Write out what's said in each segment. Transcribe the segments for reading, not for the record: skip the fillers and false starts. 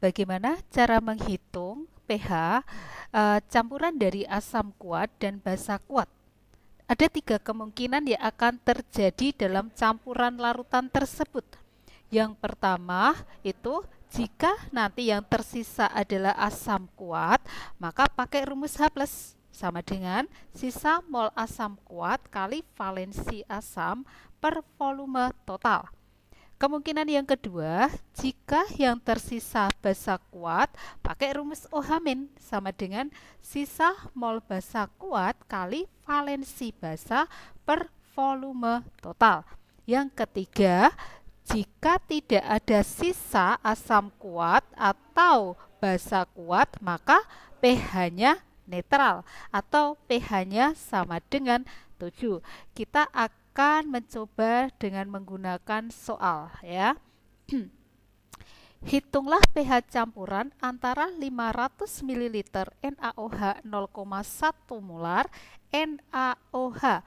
bagaimana cara menghitung pH campuran dari asam kuat dan basa kuat? Ada 3 kemungkinan yang akan terjadi dalam campuran larutan tersebut. Yang pertama itu jika nanti yang tersisa adalah asam kuat, maka pakai rumus H plus sama dengan sisa mol asam kuat kali valensi asam per volume total. Kemungkinan yang kedua, jika yang tersisa basa kuat, pakai rumus OH- sama dengan sisa mol basa kuat kali valensi basa per volume total. Yang ketiga, jika tidak ada sisa asam kuat atau basa kuat, maka pH-nya netral atau pH-nya sama dengan 7. Kita akan mencoba dengan menggunakan soal ya. Hitunglah pH campuran antara 500 ml NaOH 0,1 molar NaOH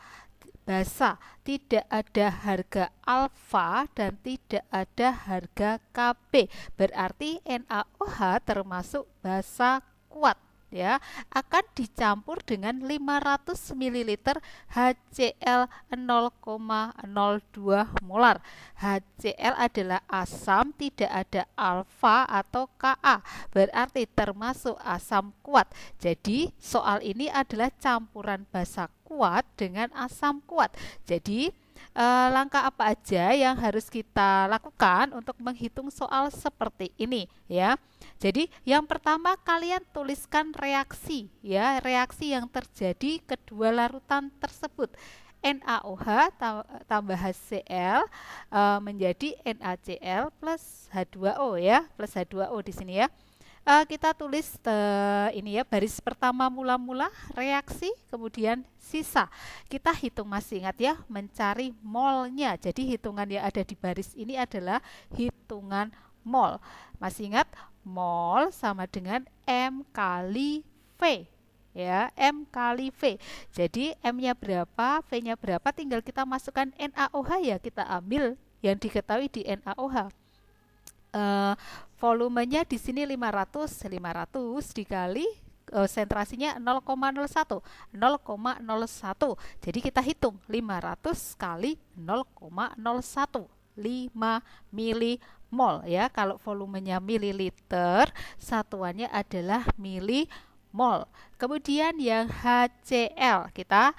basa, tidak ada harga alfa dan tidak ada harga Kb. Berarti NaOH termasuk basa kuat ya, akan dicampur dengan 500 ml HCl 0,02 molar. HCl adalah asam, tidak ada alfa atau Ka, berarti termasuk asam kuat. Jadi soal ini adalah campuran basa kuat dengan asam kuat. Jadi langkah apa aja yang harus kita lakukan untuk menghitung soal seperti ini ya. Jadi yang pertama kalian tuliskan reaksi ya, reaksi yang terjadi kedua larutan tersebut. NaOH tambah HCl menjadi NaCl plus H2O ya, plus H2O di sini ya. Kita tulis ini ya, baris pertama mula-mula reaksi, kemudian sisa. Kita hitung, masih ingat ya, mencari molnya. Jadi hitungan yang ada di baris ini adalah hitungan mol. Masih ingat, mol sama dengan M kali V ya, M kali V. Jadi M-nya berapa, V-nya berapa, tinggal kita masukkan NaOH ya, kita ambil yang diketahui di NaOH. Volumenya di sini 500 dikali konsentrasinya 0,01. Jadi kita hitung 500 kali 0,01, 5 milimol ya. Kalau volumenya mililiter, satuannya adalah milimol. Kemudian yang HCl, kita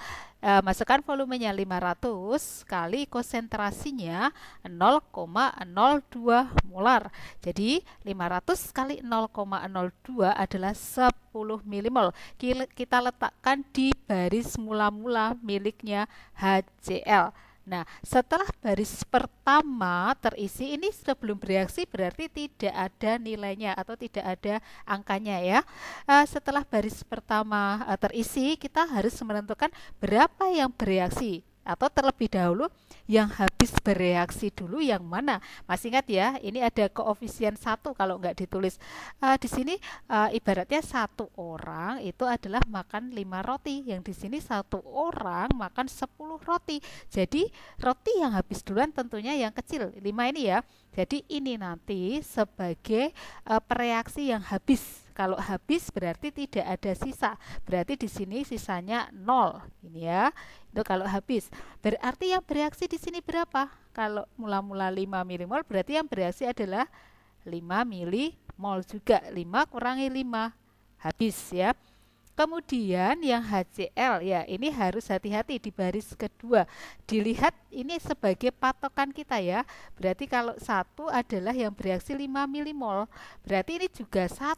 masukkan volumenya 500 kali konsentrasinya 0,02 molar. Jadi 500 kali 0,02 adalah 10 milimol. Kita letakkan di baris mula-mula miliknya HCl. Nah, setelah baris pertama terisi, ini sebelum bereaksi berarti tidak ada nilainya atau tidak ada angkanya ya. Setelah baris pertama terisi, kita harus menentukan berapa yang bereaksi, atau terlebih dahulu yang habis bereaksi dulu yang mana. Masih ingat ya, ini ada koefisien 1 kalau nggak ditulis. Di sini ibaratnya satu orang itu adalah makan 5 roti, yang di sini satu orang makan 10 roti. Jadi roti yang habis duluan tentunya yang kecil, 5 ini ya. Jadi ini nanti sebagai pereaksi yang habis. Kalau habis berarti tidak ada sisa. Berarti di sini sisanya 0. Ini ya. Itu kalau habis. Berarti yang bereaksi di sini berapa? Kalau mula-mula 5 milimol, berarti yang bereaksi adalah 5 milimol juga. 5 kurangi 5. Habis ya. Kemudian yang HCl ya, ini harus hati-hati di baris kedua. Dilihat ini sebagai patokan kita ya. Berarti kalau 1 adalah yang bereaksi 5 milimol, berarti ini juga 1.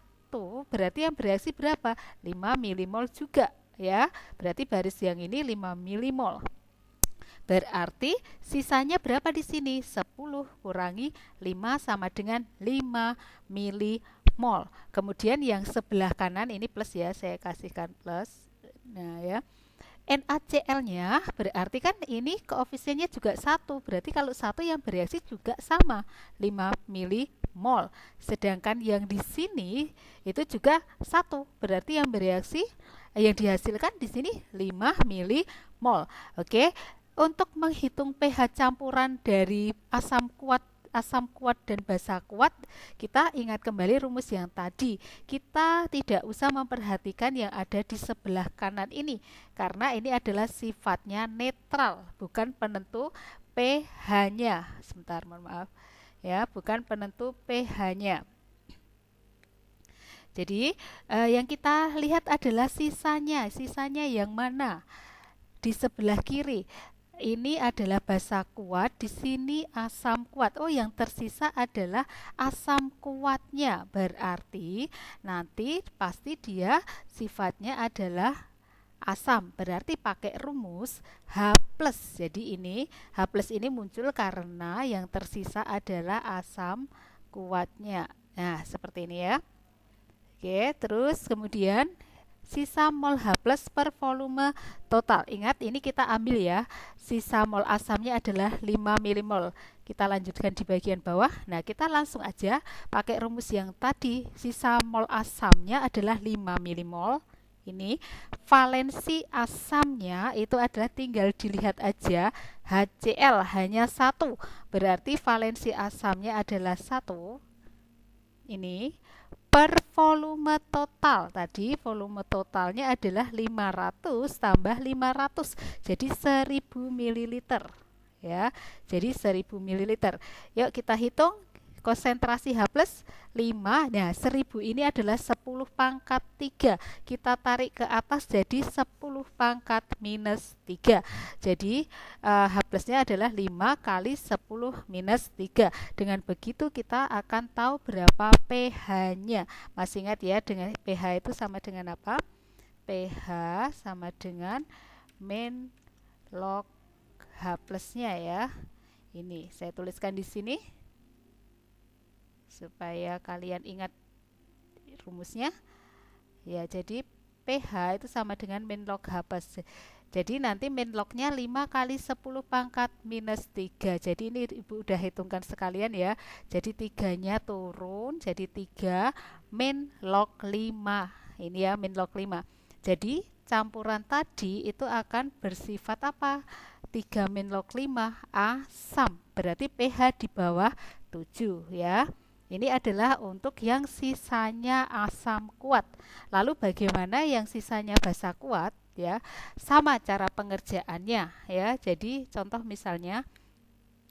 Berarti yang bereaksi berapa? 5 milimol juga ya. Berarti baris yang ini 5 milimol. Berarti sisanya berapa di sini? 10 kurangi 5 sama dengan 5 milimol. Kemudian yang sebelah kanan ini plus ya, saya kasihkan plus. Nah ya, NaCl-nya berarti kan ini koefisiennya juga 1. Berarti kalau 1 yang bereaksi juga sama, 5 milimol. Sedangkan yang di sini itu juga 1. Berarti yang bereaksi, yang dihasilkan di sini 5 milimol. Oke. Untuk menghitung pH campuran dari asam kuat asam kuat dan basa kuat, kita ingat kembali rumus yang tadi. Kita tidak usah memperhatikan yang ada di sebelah kanan ini, karena ini adalah sifatnya netral, bukan penentu pH-nya. Sebentar, mohon maaf. Ya, bukan penentu pH-nya. Jadi, yang kita lihat adalah sisanya. Sisanya yang mana? Di sebelah kiri. Ini adalah basa kuat, di sini asam kuat. Oh, yang tersisa adalah asam kuatnya. Berarti nanti pasti dia sifatnya adalah asam. Berarti pakai rumus H+. Jadi ini H+ ini muncul karena yang tersisa adalah asam kuatnya. Nah, seperti ini ya. Oke, terus kemudian sisa mol H+ per volume total. Ingat, ini kita ambil ya. Sisa mol asamnya adalah 5 milimol. Kita lanjutkan di bagian bawah. Nah, kita langsung aja pakai rumus yang tadi. Sisa mol asamnya adalah 5 milimol. Ini valensi asamnya itu adalah tinggal dilihat aja. HCl hanya 1. Berarti valensi asamnya adalah 1. Ini per volume total. Tadi volume totalnya adalah 500 tambah 500. Jadi 1000 ml. Ya. Jadi 1000 ml. Yuk kita hitung konsentrasi H+ 5. Nah, 1000 ini adalah 10 pangkat 3. Kita tarik ke atas jadi 10 pangkat minus 3. Jadi H+-nya adalah 5 kali 10 minus 3. Dengan begitu kita akan tahu berapa pH-nya. Masih ingat ya, dengan pH itu sama dengan apa? pH sama dengan min log H+-nya ya. Ini saya tuliskan di sini supaya kalian ingat rumusnya. Ya, jadi pH itu sama dengan min log H+. Jadi nanti min lognya 5 kali 10 pangkat minus 3. Jadi ini Ibu udah hitungkan sekalian ya. Jadi 3-nya turun, jadi 3 min log 5. Ini ya, min log 5. Jadi campuran tadi itu akan bersifat apa? 3 min log 5 asam. Berarti pH di bawah 7 ya. Ini adalah untuk yang sisanya asam kuat. Lalu bagaimana yang sisanya basa kuat ya? Sama cara pengerjaannya ya. Jadi contoh misalnya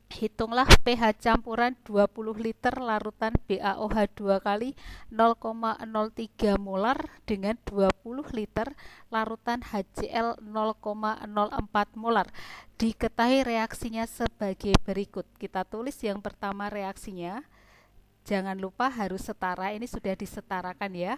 hitunglah pH campuran 20 liter larutan BaOH 2 kali 0,03 molar dengan 20 liter larutan HCl 0,04 molar. Diketahui reaksinya sebagai berikut. Kita tulis yang pertama reaksinya. Jangan lupa harus setara, ini sudah disetarakan ya.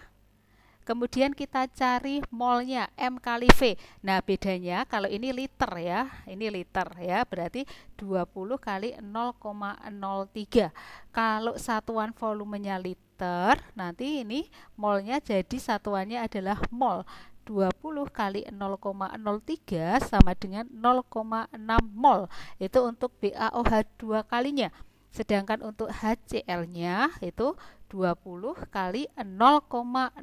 Kemudian kita cari molnya, M kali V. Nah, bedanya kalau ini liter ya, ini liter ya, berarti 20 kali 0,03. Kalau satuan volumenya liter, nanti ini molnya jadi satuannya adalah mol. 20 kali 0,03 sama dengan 0,6 mol. Itu untuk BaOH 2 kalinya. Sedangkan untuk HCl-nya itu 20 kali 0,04.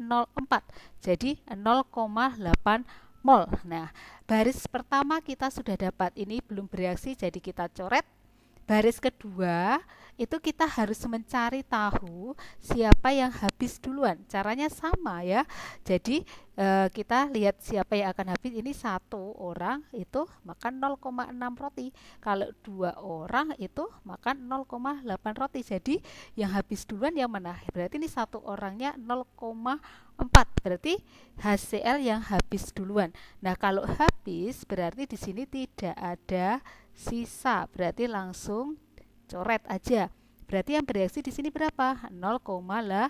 Jadi 0,8 mol. Nah, baris pertama kita sudah dapat. Ini belum bereaksi, jadi kita coret. Baris kedua itu kita harus mencari tahu siapa yang habis duluan. Caranya sama ya. Jadi kita lihat siapa yang akan habis. Ini 1 orang itu makan 0,6 roti. Kalau 2 orang itu makan 0,8 roti. Jadi yang habis duluan yang mana? Berarti ini 1 orangnya 0,4. Berarti HCl yang habis duluan. Nah, kalau habis berarti di sini tidak ada sisa, berarti langsung coret aja. Berarti yang bereaksi di sini berapa? 0,8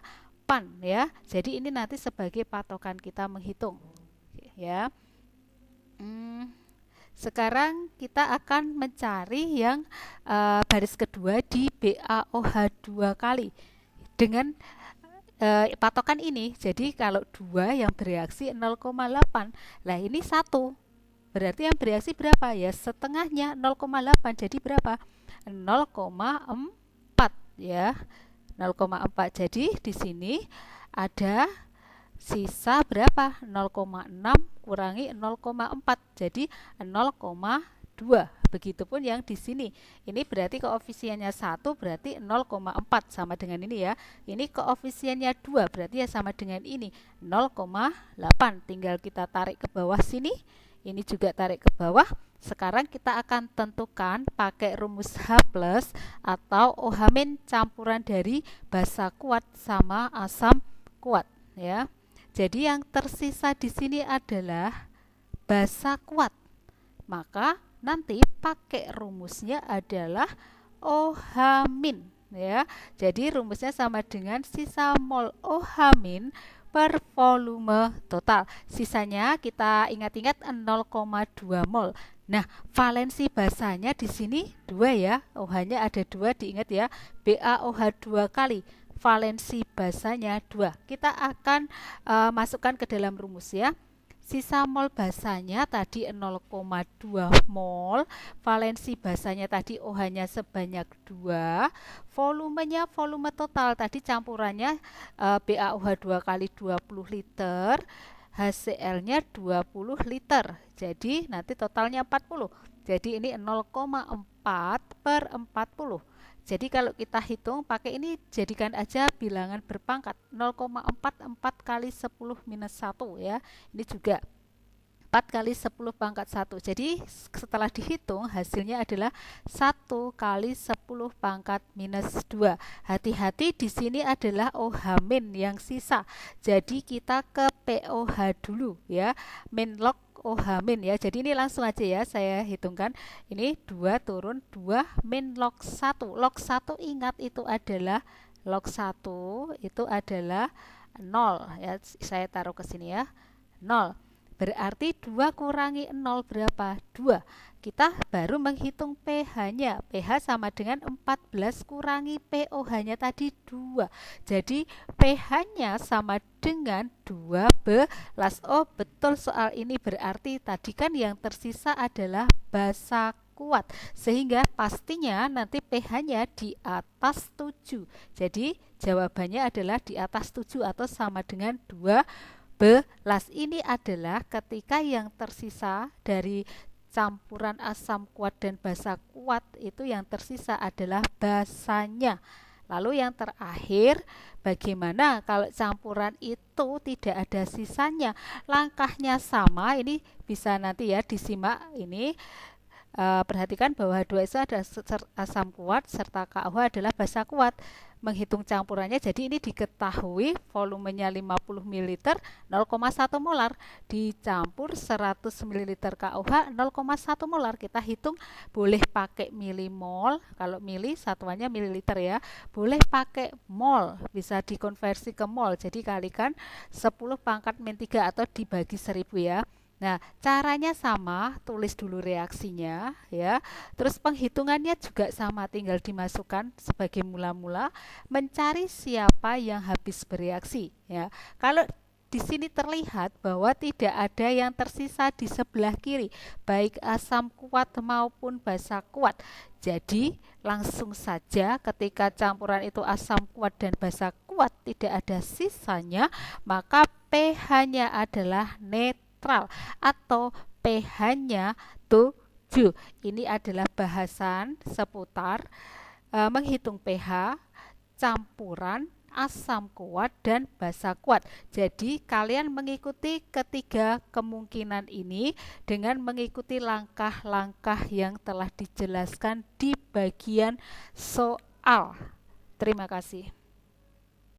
ya. Jadi ini nanti sebagai patokan kita menghitung ya. Sekarang kita akan mencari yang baris kedua di BaOH 2 kali dengan patokan ini. Jadi kalau 2 yang bereaksi 0,8. Lah ini 1. Berarti yang bereaksi berapa ya? Setengahnya 0,8. Jadi berapa? 0,4 ya. 0,4. Jadi di sini ada sisa berapa? 0,6 kurangi 0,4. Jadi 0,2 2. Begitupun yang di sini. Ini berarti koefisiennya 1 berarti 0,4 sama dengan ini ya. Ini koefisiennya 2 berarti ya sama dengan ini 0,8. Tinggal kita tarik ke bawah sini. Ini juga tarik ke bawah. Sekarang kita akan tentukan pakai rumus H+ atau OH- campuran dari basa kuat sama asam kuat ya. Jadi yang tersisa di sini adalah basa kuat. Maka nanti pakai rumusnya adalah OH- ya. Jadi rumusnya sama dengan sisa mol OH- per volume total. Sisanya kita ingat-ingat 0,2 mol. Nah, valensi basanya di sini 2 ya. OH-nya ada 2, diingat ya. BaOH 2 kali. Valensi basanya 2. Kita akan masukkan ke dalam rumus ya. Sisa mol basanya tadi 0,2 mol, valensi basanya tadi OH-nya sebanyak 2, volumenya volume total tadi campurannya BaOH 2 kali 20 liter, HCl-nya 20 liter. Jadi nanti totalnya 40. Jadi ini 0,4 per 40. Jadi kalau kita hitung pakai ini jadikan aja bilangan berpangkat 0,44 kali 10 minus 1 ya. Ini juga 4 kali 10 pangkat 1. Jadi setelah dihitung hasilnya adalah 1 kali 10 pangkat minus 2. Hati-hati di sini adalah OH- yang sisa. Jadi kita ke POH dulu ya. Min log OH- ya. Jadi ini langsung aja ya saya hitungkan. Ini 2 turun 2 min log 1. Log 1 ingat itu adalah log 1 itu adalah 0 ya. Saya taruh ke sini ya. 0. Berarti 2 kurangi 0 berapa? 2. Kita baru menghitung pH-nya. pH sama dengan 14 kurangi POH-nya tadi 2. Jadi pH-nya sama dengan 12. Oh, betul soal ini berarti tadi kan yang tersisa adalah basa kuat. Sehingga pastinya nanti pH-nya di atas 7. Jadi jawabannya adalah di atas 7 atau sama dengan 2. Ini adalah ketika yang tersisa dari campuran asam kuat dan basa kuat itu yang tersisa adalah basanya. Lalu yang terakhir, bagaimana kalau campuran itu tidak ada sisanya? Langkahnya sama, ini bisa nanti ya disimak ini. Perhatikan bahwa H2 itu ada asam kuat serta KOH adalah basa kuat. Menghitung campurannya, jadi ini diketahui volumenya 50 ml 0,1 molar dicampur 100 ml KOH 0,1 molar. Kita hitung boleh pakai milimol, kalau mili satuannya mililiter ya, boleh pakai mol, bisa dikonversi ke mol, jadi kalikan 10 pangkat min 3 atau dibagi 1000 ya. Nah, caranya sama, tulis dulu reaksinya ya. Terus penghitungannya juga sama, tinggal dimasukkan sebagai mula-mula, mencari siapa yang habis bereaksi ya. Kalau di sini terlihat bahwa tidak ada yang tersisa di sebelah kiri, baik asam kuat maupun basa kuat. Jadi, langsung saja ketika campuran itu asam kuat dan basa kuat tidak ada sisanya, maka pH-nya adalah netral atau pH-nya 7. Ini adalah bahasan seputar menghitung pH campuran asam kuat dan basa kuat. Jadi kalian mengikuti ketiga kemungkinan ini dengan mengikuti langkah-langkah yang telah dijelaskan di bagian soal. Terima kasih.